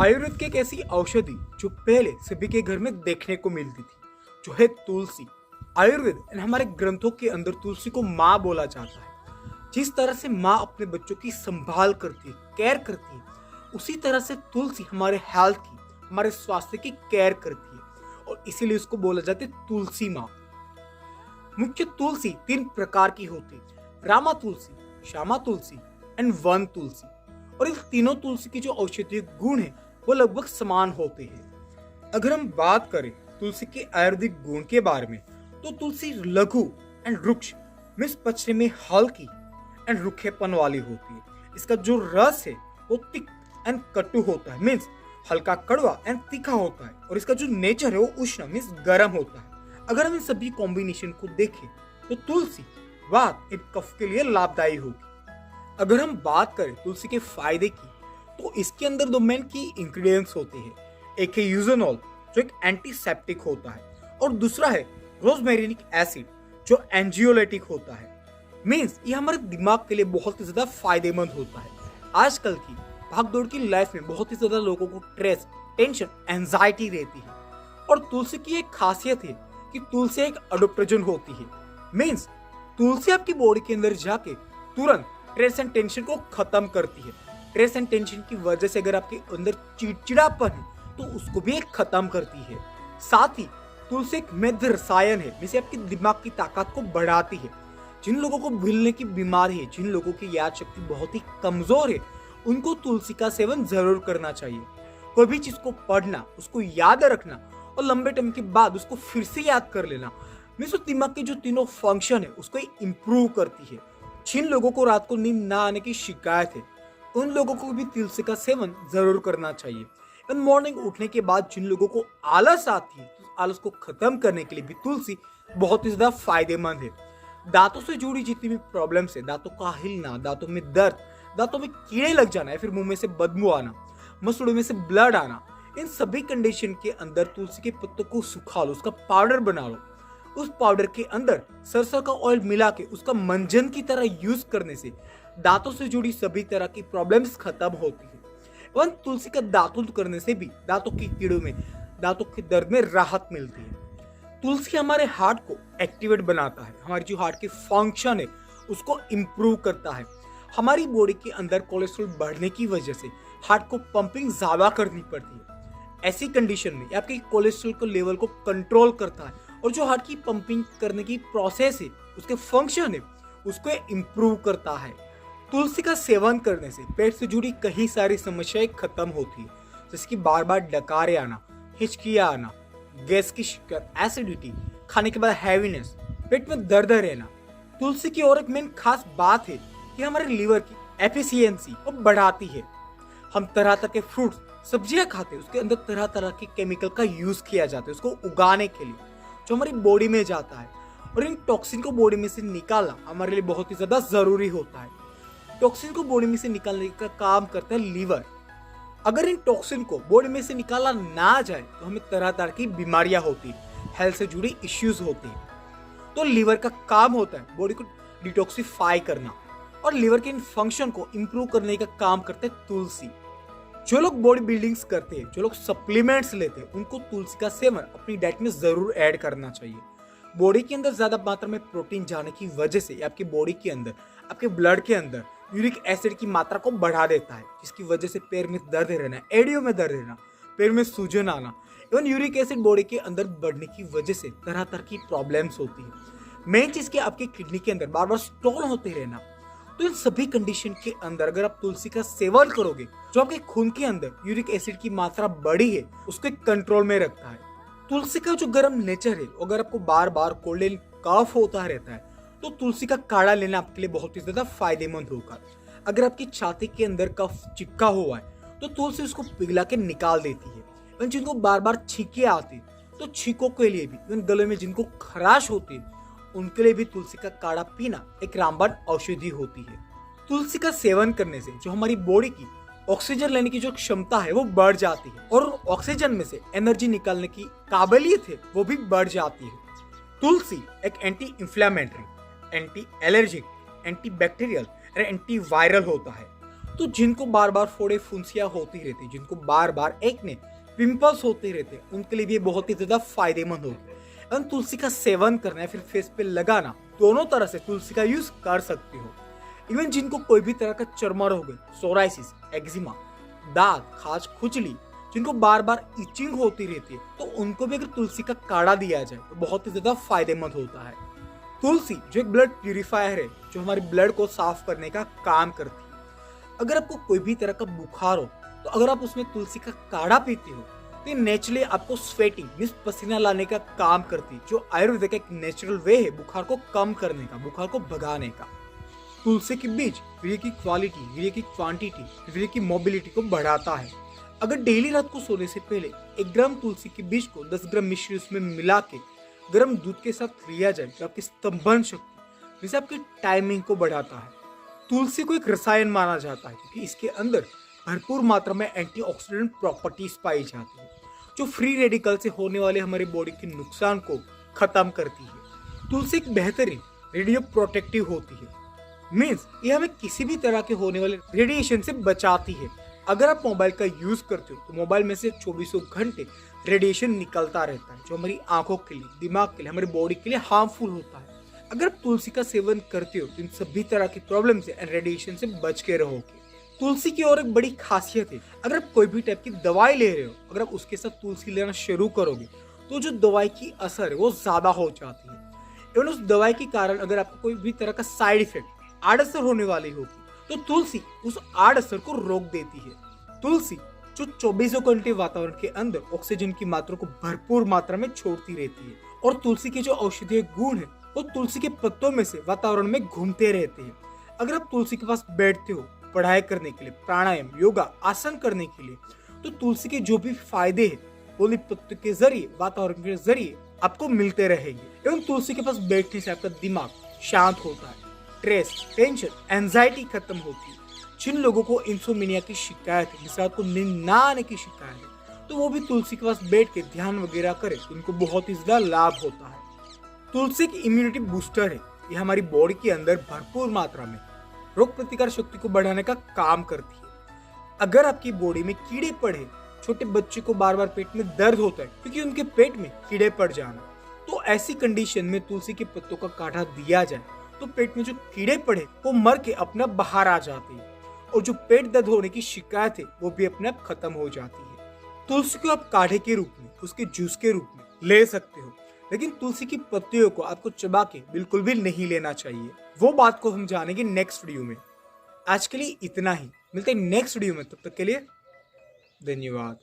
आयुर्वेद की एक ऐसी औषधि जो पहले सभी के घर में देखने को मिलती थी, जो है तुलसी। आयुर्वेद हमारे ग्रंथों के अंदर तुलसी को माँ बोला जाता है। जिस तरह से माँ अपने बच्चों की संभाल करती है, केयर करती है, उसी तरह से तुलसी हमारे हेल्थ की, हमारे स्वास्थ्य की केयर करती है और इसीलिए उसको बोला जाता है तुलसी माँ। मुख्य तुलसी तीन प्रकार की होती है: रामा तुलसी, श्यामा तुलसी एंड वन तुलसी। और इन तीनों तुलसी की जो औषधीय गुण है वो लगभग समान होते हैं। अगर हम बात करें तुलसी के आयुर्वेदिक गुण के बारे में, तो तुलसी लघु एंड रुक्ष मीन्स पचने में हल्की एंड रुखेपन वाली होती है। इसका जो रस है वो तिक एंड कटु होता है, मीन्स हल्का कड़वा एंड तीखा होता है। और इसका जो नेचर है वो उष्ण मीन्स गर्म होता है। अगर हम इन सभी कॉम्बिनेशन को देखें तो तुलसी वात एंड कफ के लिए लाभदायी होगी। अगर हम बात करें तुलसी के फायदे की, तो इसके अंदर दो मेन की इंग्रेडिएंट्स होते हैं। एक है यूजेनॉल जो एक एंटीसेप्टिक होता है और दूसरा है रोजमेरिनिक एसिड जो एंजियोलिटिक होता है। मींस ये हमारे दिमाग के लिए बहुत ही ज्यादा फायदेमंद होता है। आजकल की भागदौड़ की लाइफ में बहुत ही ज्यादा लोगों को स्ट्रेस, टेंशन, एंजाइटी रहती है और तुलसी की एक खासियत है कि तुलसी एक एडोप्टोजन होती है। मींस तुलसी आपकी बॉडी के अंदर जाके तुरंत स्ट्रेस एंड टेंशन को खत्म करती है। स्ट्रेस एंड टेंशन की वजह से अगर आपके अंदर चिड़चिड़ापन है तो उसको भी एक खत्म करती है। साथ ही तुलसी एक मेध रसायन है जिसे आपकी दिमाग की ताकत को बढ़ाती है। जिन लोगों को भूलने की बीमारी है, जिन लोगों की याद शक्ति बहुत ही कमजोर है, उनको तुलसी का सेवन जरूर करना चाहिए। कोई भी चीज को पढ़ना, उसको याद रखना और लंबे टाइम के बाद उसको फिर से याद कर लेना मीन्स दिमाग के जो तीनों फंक्शन है उसको इम्प्रूव करती है। जिन लोगों को रात को नींद ना आने की शिकायत है, उन लोगों को भी तुलसी का सेवन जरूर करना चाहिए। एंड मॉर्निंग उठने के बाद जिन लोगों को आलस आती है, तो आलस को खत्म करने के लिए भी तुलसी बहुत ही ज्यादा फायदेमंद है। दांतों से जुड़ी जितनी भी प्रॉब्लम्स है, दांतों का हिलना, दांतों में दर्द, दांतों में कीड़े लग जाना या फिर मुंह में से बदबू आना, मसूड़ों में से ब्लड आना, इन सभी कंडीशन के अंदर तुलसी के पत्तों को सुखा लो, उसका पाउडर बना लो। उस पाउडर के अंदर सरसों का ऑयल मिला के उसका मंजन की तरह यूज करने से दांतों से जुड़ी सभी तरह की प्रॉब्लम्स खत्म होती है। एवं तुलसी का दातुन करने से भी दांतों की कीड़ों में, दांतों के दर्द में राहत मिलती है। तुलसी हमारे हार्ट को एक्टिवेट बनाता है, हमारी जो हार्ट की फंक्शन है उसको इम्प्रूव करता है। हमारी बॉडी के अंदर कोलेस्ट्रॉल बढ़ने की वजह से हार्ट को पंपिंग ज्यादा करनी पड़ती है। ऐसी कंडीशन में आपके कोलेस्ट्रॉल को लेवल को कंट्रोल करता है और जो हार्ट की पंपिंग करने की प्रोसेस है, उसके फंक्शन है, उसको इम्प्रूव करता है। तुलसी का सेवन करने से पेट से जुड़ी कई सारी समस्याएं खत्म होती है, जैसे कि बार बार डकारे आना, हिचकियां आना, गैस की शिकायत, एसिडिटी, खाने के बाद हैवीनेस, पेट में दर्द रहना। तुलसी की और एक मेन खास बात है कि हमारे लीवर की एफिशिएंसी को बढ़ाती है। हम तरह तरह के फ्रूट्स, सब्जियां खाते हैं, उसके अंदर तरह तरह के केमिकल का यूज किया जाता है उसको उगाने के लिए, जो हमारी बॉडी में जाता है। और इन टॉक्सिन को बॉडी में से निकालना हमारे लिए बहुत ही ज्यादा जरूरी होता है। टॉक्सिन को बॉडी में से निकालने का काम करता है लीवर। अगर इन टॉक्सिन को बॉडी में से निकाला ना जाए तो हमें तरह तरह की बीमारियां होती है, हेल्थ से जुड़ी इश्यूज होती है। तो लीवर का काम होता है बॉडी को डिटॉक्सिफाई करना और लीवर के इन फंक्शन को इंप्रूव करने का काम करते हैं तुलसी। जो लोग बॉडी बिल्डिंग्स करते हैं, जो लोग सप्लीमेंट्स लेते हैं, उनको तुलसी का सेवन अपनी डाइट में जरूर ऐड करना चाहिए। बॉडी के अंदर ज्यादा मात्रा में प्रोटीन जाने की वजह से आपकी बॉडी के अंदर, आपके ब्लड के अंदर यूरिक एसिड की मात्रा को बढ़ा देता है, जिसकी वजह से पैर में दर्द रहना, एडियो में दर्द रहना, पैर में सूजन आना, इवन यूरिक एसिड बॉडी के अंदर बढ़ने की वजह से तरह तरह की प्रॉब्लम्स होती है। मेन चीज की आपकी किडनी के अंदर बार बार स्टोन होते रहना। तो इन सभी कंडीशन के अंदर अगर आप तुलसी का सेवन करोगे, जो आपके खून के अंदर यूरिक एसिड की मात्रा बढ़ी है उसको कंट्रोल में रखता है। तुलसी का जो गर्म नेचर है, अगर आपको बार बार कोल्ड एंड कफ होता रहता है तो तुलसी का काढ़ा लेना आपके लिए बहुत ही ज्यादा फायदेमंद होगा। अगर आपकी छाती के अंदर कफ चिपका हुआ है तो तुलसी उसको पिघला के निकाल देती है। जिनको बार बार छींके आती तो छींकों के लिए भी, गले में जिनको खराश होती है उनके लिए भी तुलसी का काढ़ा पीना एक रामबाण औषधि होती है। तुलसी का सेवन करने से जो हमारी बॉडी की ऑक्सीजन लेने की जो क्षमता है वो बढ़ जाती है और ऑक्सीजन में से एनर्जी निकालने की काबिलियत है वो भी बढ़ जाती है। तुलसी एक anti inflammatory, anti allergic, anti bacterial और एंटी वायरल होता है। तो जिनको बार बार फोड़े फुंसियां होती रहती, जिनको बार बार एक्ने पिंपल्स होते रहते, उनके लिए भी बहुत ही ज्यादा फायदेमंद होगी। एवं तुलसी का सेवन करना या फिर फेस पे लगाना, दोनों तरह से तुलसी का यूज कर सकते हो। इवन जिनको कोई भी तरह का चर्म रोग है, सोराइसिस, एक्जिमा, दाग, खाज, खुजली, जिनको बार बार इचिंग होती रहती है, तो उनको भी अगर तुलसी का काढ़ा दिया जाए तो बहुत ही ज्यादा फायदेमंद होता है। तुलसी जो एक ब्लड प्यूरिफायर है, जो हमारे ब्लड को साफ करने का काम करती है। अगर आपको कोई भी तरह का बुखार हो, तो अगर आप उसमें तुलसी का काढ़ा पीते हो, तो ये नेचुरली आपको स्वेटिंग मींस पसीना लाने का काम करती है, जो आयुर्वेद का एक नेचुरल वे है बुखार को कम करने का, बुखार को भगाने का। तुलसी के बीज वीर्य की क्वालिटी, वीर्य की क्वांटिटी, वीर्य की मोबिलिटी को बढ़ाता है। अगर डेली रात को सोने से पहले 1 ग्राम तुलसी के बीज को 10 ग्राम मिश्री उसमें मिला के गर्म दूध के साथ लिया जाए, तो आपकी स्तंभन शक्ति, जैसे आपकी टाइमिंग को बढ़ाता है। तुलसी को एक रसायन माना जाता है क्योंकि इसके अंदर भरपूर मात्रा में एंटीऑक्सीडेंट प्रॉपर्टीज पाई जाती है, जो फ्री रेडिकल से होने वाले हमारे बॉडी के नुकसान को खत्म करती है। तुलसी एक बेहतरीन रेडियो प्रोटेक्टिव होती है, मीन्स ये हमें किसी भी तरह के होने वाले रेडिएशन से बचाती है। अगर आप मोबाइल का यूज करते हो तो मोबाइल में से 24 घंटे रेडिएशन निकलता रहता है, जो हमारी आंखों के लिए, दिमाग के लिए, हमारी बॉडी के लिए हार्मफुल होता है। अगर आप तुलसी का सेवन करते हो तो इन सभी तरह की प्रॉब्लम से एंड रेडिएशन से बच के रहोगे। तुलसी की और एक बड़ी खासियत है, अगर आप कोई भी टाइप की दवाई ले रहे हो, अगर आप उसके साथ तुलसी लेना शुरू करोगे तो जो दवाई की असर है वो ज्यादा हो जाती है। एवं उस दवाई के कारण अगर आपको कोई भी तरह का साइड इफेक्ट, आड़असर होने वाली होगी, तो तुलसी उस आड़असर को रोक देती है। तुलसी जो 24 घंटे वातावरण के अंदर ऑक्सीजन की मात्रा को भरपूर मात्रा में छोड़ती रहती है, और तुलसी के जो औषधीय गुण है वो तुलसी के पत्तों में से वातावरण में घूमते रहते हैं। अगर आप तुलसी के पास बैठते हो पढ़ाई करने के लिए, प्राणायाम, योगा, आसन करने के लिए, तो तुलसी के जो भी फायदे हैं वो पत्तों के जरिए, वातावरण के जरिए आपको मिलते रहेंगे। एवं तुलसी के पास बैठने से आपका दिमाग शांत होता है, स्ट्रेस, टेंशन, एंजाइटी खत्म होती है। जिन लोगों को इंसोमिनिया की शिकायत है, जिस रात को नींद ना आने की शिकायत है, तो वो भी तुलसी के पास बैठ के ध्यान वगैरह करे तो उनको बहुत ही ज्यादा लाभ होता है। तुलसी एक इम्यूनिटी बूस्टर है, ये हमारी बॉडी के अंदर भरपूर मात्रा में रोग प्रतिकार शक्ति को बढ़ाने का काम करती है। अगर आपकी बॉडी में कीड़े पड़े, छोटे बच्चे को बार बार पेट में दर्द होता है क्योंकि उनके पेट में कीड़े पड़ जाना, तो ऐसी कंडीशन में तुलसी के पत्तों का काढ़ा दिया जाए तो पेट में जो कीड़े पड़े वो मर के अपना बाहर आ जाते हैं, और जो पेट दर्द होने की शिकायत है वो भी अपने आप खत्म हो जाती है। तुलसी को आप काढ़े के रूप में, उसके जूस के रूप में ले सकते हो, लेकिन तुलसी की पत्तियों को आपको चबा के बिल्कुल भी नहीं लेना चाहिए। वो बात को हम जानेंगे नेक्स्ट वीडियो में। आज के लिए इतना ही, मिलते हैं नेक्स्ट वीडियो में, तब तक के लिए धन्यवाद।